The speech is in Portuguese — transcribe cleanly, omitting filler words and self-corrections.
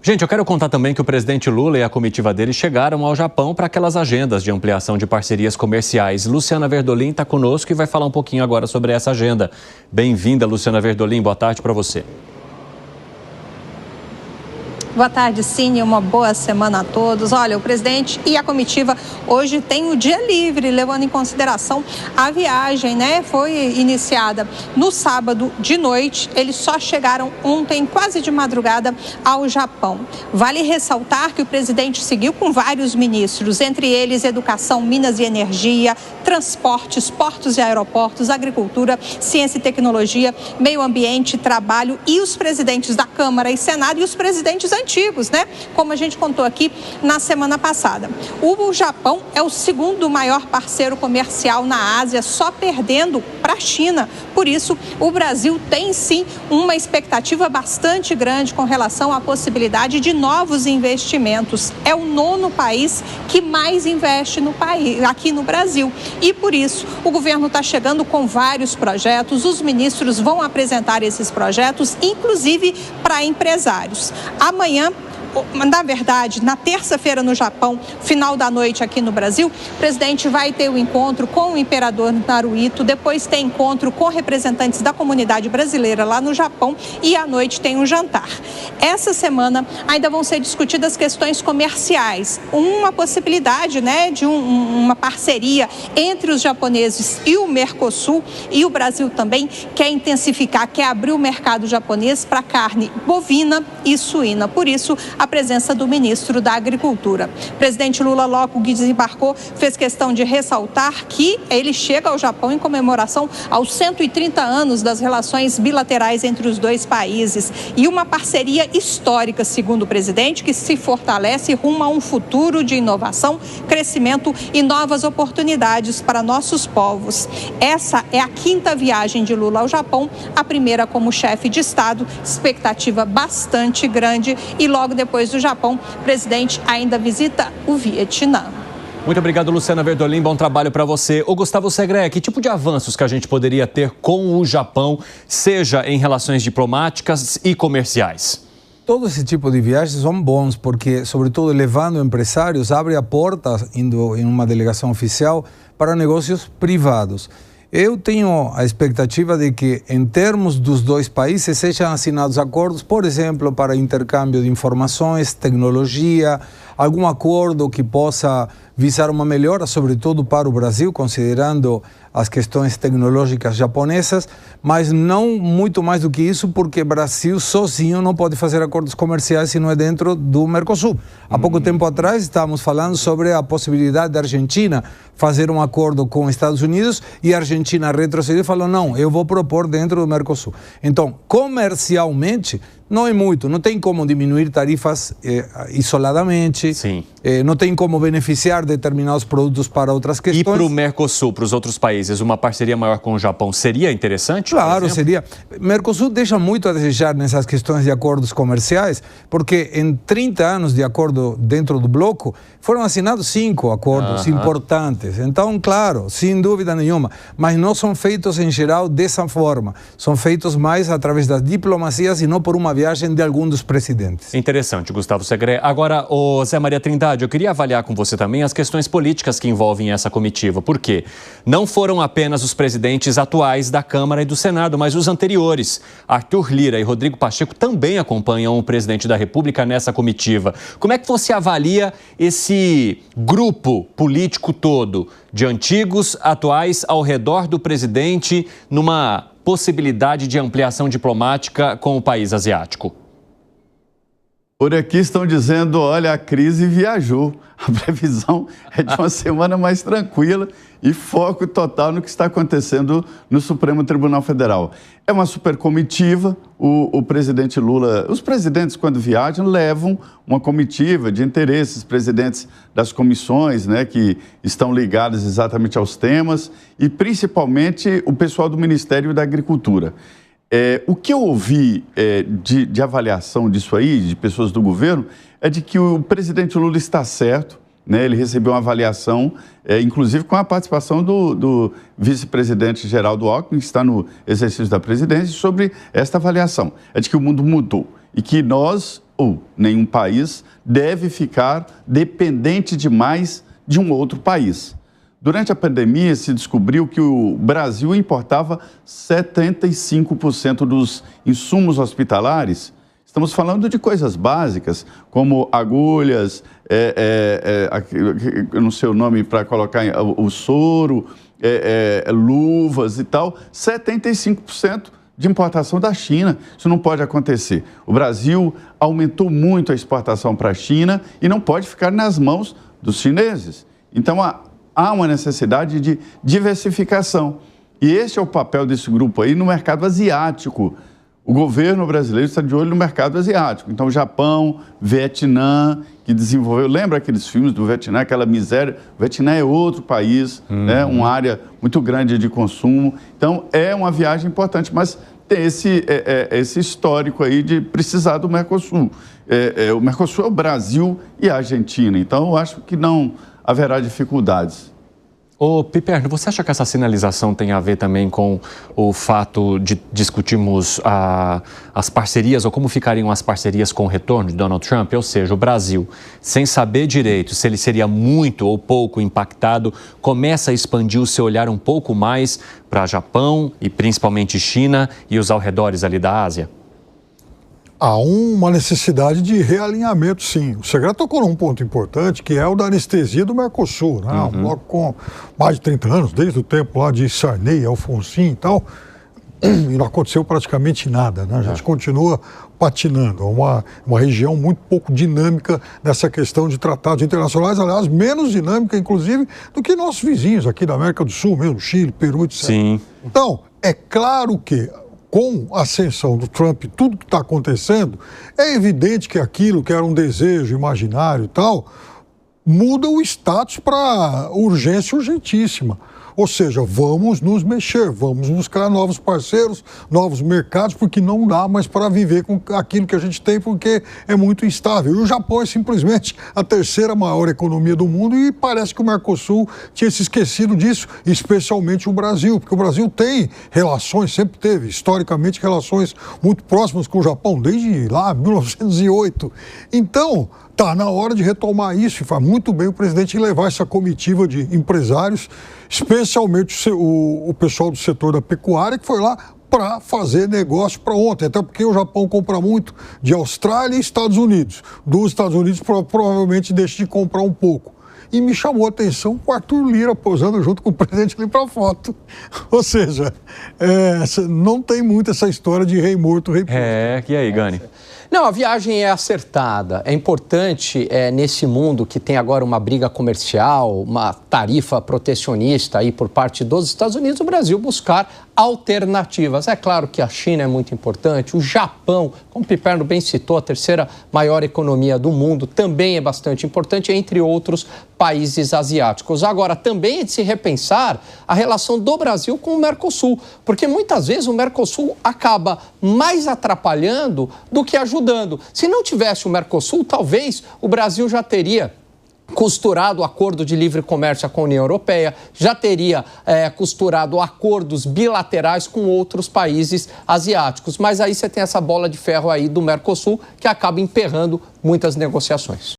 Gente, eu quero contar também que o presidente Lula e a comitiva dele chegaram ao Japão para aquelas agendas de ampliação de parcerias comerciais. Luciana Verdolim está conosco e vai falar um pouquinho agora sobre essa agenda. Bem-vinda, Luciana Verdolim. Boa tarde para você. Boa tarde, Cine. Uma boa semana a todos. Olha, o presidente e a comitiva hoje têm o dia livre, levando em consideração a viagem, né? Foi iniciada no sábado de noite. Eles só chegaram ontem, quase de madrugada, ao Japão. Vale ressaltar que o presidente seguiu com vários ministros, entre eles Educação, Minas e Energia, Transportes, Portos e Aeroportos, Agricultura, Ciência e Tecnologia, Meio Ambiente, Trabalho e os presidentes da Câmara e Senado e os presidentes antigos, né? Como a gente contou aqui na semana passada. O Japão é o segundo maior parceiro comercial na Ásia, só perdendo para a China. Por isso, o Brasil tem sim uma expectativa bastante grande com relação à possibilidade de novos investimentos. É o 9º país que mais investe no país, aqui no Brasil. E por isso, o governo está chegando com vários projetos, os ministros vão apresentar esses projetos, inclusive para empresários. Amanhã, na verdade, na terça-feira no Japão, final da noite aqui no Brasil, o presidente vai ter um encontro com o imperador Naruhito, depois tem encontro com representantes da comunidade brasileira lá no Japão e à noite tem um jantar. Essa semana ainda vão ser discutidas questões comerciais, uma possibilidade, né, de uma parceria entre os japoneses e o Mercosul, e o Brasil também quer intensificar, quer abrir o mercado japonês para carne bovina e suína. Por isso, a presença do ministro da Agricultura. O presidente Lula, logo que desembarcou, fez questão de ressaltar que ele chega ao Japão em comemoração aos 130 anos das relações bilaterais entre os dois países e uma parceria histórica, segundo o presidente, que se fortalece rumo a um futuro de inovação, crescimento e novas oportunidades para nossos povos. Essa é a 5ª viagem de Lula ao Japão, a primeira como chefe de Estado, expectativa bastante grande, e logo depois do Japão, o presidente ainda visita o Vietnã. Muito obrigado, Luciana Verdolim. Bom trabalho para você. Ô, Gustavo Segré, que tipo de avanços que a gente poderia ter com o Japão, seja em relações diplomáticas e comerciais? Todo esse tipo de viagens são bons, porque, sobretudo, levando empresários, abre a porta, indo em uma delegação oficial, para negócios privados. Eu tenho a expectativa de que, em termos dos dois países, sejam assinados acordos, por exemplo, para intercâmbio de informações, tecnologia, algum acordo que possa visar uma melhora, sobretudo para o Brasil, considerando as questões tecnológicas japonesas, mas não muito mais do que isso, porque o Brasil sozinho não pode fazer acordos comerciais se não é dentro do Mercosul. Há pouco tempo atrás estávamos falando sobre a possibilidade da Argentina fazer um acordo com os Estados Unidos e a Argentina retrocedeu e falou, não, eu vou propor dentro do Mercosul. Então, comercialmente, não é muito, não tem como diminuir tarifas isoladamente, não tem como beneficiar determinados produtos para outras questões. E para o Mercosul, para os outros países, uma parceria maior com o Japão seria interessante? Claro, seria. Mercosul deixa muito a desejar nessas questões de acordos comerciais, porque em 30 anos de acordo dentro do bloco, foram assinados 5 acordos importantes. Então, claro, sem dúvida nenhuma, mas não são feitos em geral dessa forma. São feitos mais através das diplomacias e não por uma viagem de algum dos presidentes. Interessante, Gustavo Segré. Agora, Zé Maria Trindade, eu queria avaliar com você também as questões políticas que envolvem essa comitiva. Por quê? Não foram apenas os presidentes atuais da Câmara e do Senado, mas os anteriores. Arthur Lira e Rodrigo Pacheco também acompanham o presidente da República nessa comitiva. Como é que você avalia esse grupo político todo, de antigos, atuais, ao redor do presidente, numa possibilidade de ampliação diplomática com o país asiático? Por aqui estão dizendo, olha, a crise viajou. A previsão é de uma semana mais tranquila e foco total no que está acontecendo no Supremo Tribunal Federal. É uma super comitiva, o presidente Lula, os presidentes quando viajam levam uma comitiva de interesses, presidentes das comissões, né, que estão ligadas exatamente aos temas e principalmente o pessoal do Ministério da Agricultura. O que eu ouvi de avaliação disso aí, de pessoas do governo, é de que o presidente Lula está certo, né? Ele recebeu uma avaliação, inclusive com a participação do vice-presidente Geraldo Alckmin, que está no exercício da presidência, sobre esta avaliação. É de que o mundo mudou e que nós ou nenhum país deve ficar dependente demais de um outro país. Durante a pandemia, se descobriu que o Brasil importava 75% dos insumos hospitalares. Estamos falando de coisas básicas, como agulhas, eu não sei o nome para colocar, o soro, luvas e tal, 75% de importação da China. Isso não pode acontecer. O Brasil aumentou muito a exportação para a China e não pode ficar nas mãos dos chineses. Então, há uma necessidade de diversificação. E esse é o papel desse grupo aí no mercado asiático. O governo brasileiro está de olho no mercado asiático. Então, Japão, Vietnã, que desenvolveu... Lembra aqueles filmes do Vietnã, aquela miséria? O Vietnã é outro país, né? Uma área muito grande de consumo. Então, é uma viagem importante, mas tem esse histórico aí de precisar do Mercosul. O Mercosul é o Brasil e a Argentina. Então, eu acho que não haverá dificuldades. Ô, Piperno, você acha que essa sinalização tem a ver também com o fato de discutirmos as parcerias, ou como ficariam as parcerias com o retorno de Donald Trump? Ou seja, o Brasil, sem saber direito se ele seria muito ou pouco impactado, começa a expandir o seu olhar um pouco mais para Japão e principalmente China e os arredores ali da Ásia? Há uma necessidade de realinhamento, sim. O Segré tocou num ponto importante, que é o da anestesia do Mercosul, né? Um bloco com mais de 30 anos, desde o tempo lá de Sarney, Alfonsin e tal, e não aconteceu praticamente nada, né? A gente continua patinando. É uma região muito pouco dinâmica nessa questão de tratados internacionais, aliás, menos dinâmica, inclusive, do que nossos vizinhos aqui da América do Sul, mesmo Chile, Peru, etc. Sim. Então, é claro que com a ascensão do Trump, tudo que está acontecendo, é evidente que aquilo que era um desejo imaginário e tal, muda o status para urgência urgentíssima. Ou seja, vamos nos mexer, vamos buscar novos parceiros, novos mercados, porque não dá mais para viver com aquilo que a gente tem, porque é muito instável. E o Japão é simplesmente a terceira maior economia do mundo e parece que o Mercosul tinha se esquecido disso, especialmente o Brasil, porque o Brasil tem relações, sempre teve, historicamente, relações muito próximas com o Japão, desde lá, 1908. Então, está na hora de retomar isso, e faz muito bem o presidente levar essa comitiva de empresários, especialmente o pessoal do setor da pecuária, que foi lá para fazer negócio para ontem, até porque o Japão compra muito de Austrália e Estados Unidos. Dos Estados Unidos provavelmente deixa de comprar um pouco. E me chamou a atenção o Arthur Lira posando junto com o presidente ali para foto. Ou seja, não tem muito essa história de rei morto, rei posto. E aí, Gani? Não, a viagem é acertada. É importante, nesse mundo que tem agora uma briga comercial, uma tarifa protecionista aí por parte dos Estados Unidos, o Brasil buscar alternativas. É claro que a China é muito importante, o Japão, como o Piperno bem citou, a terceira maior economia do mundo, também é bastante importante, entre outros países asiáticos. Agora, também é de se repensar a relação do Brasil com o Mercosul, porque muitas vezes o Mercosul acaba mais atrapalhando do que ajudando. Se não tivesse o Mercosul, talvez o Brasil já teria costurado o acordo de livre comércio com a União Europeia, já teria costurado acordos bilaterais com outros países asiáticos. Mas aí você tem essa bola de ferro aí do Mercosul que acaba emperrando muitas negociações.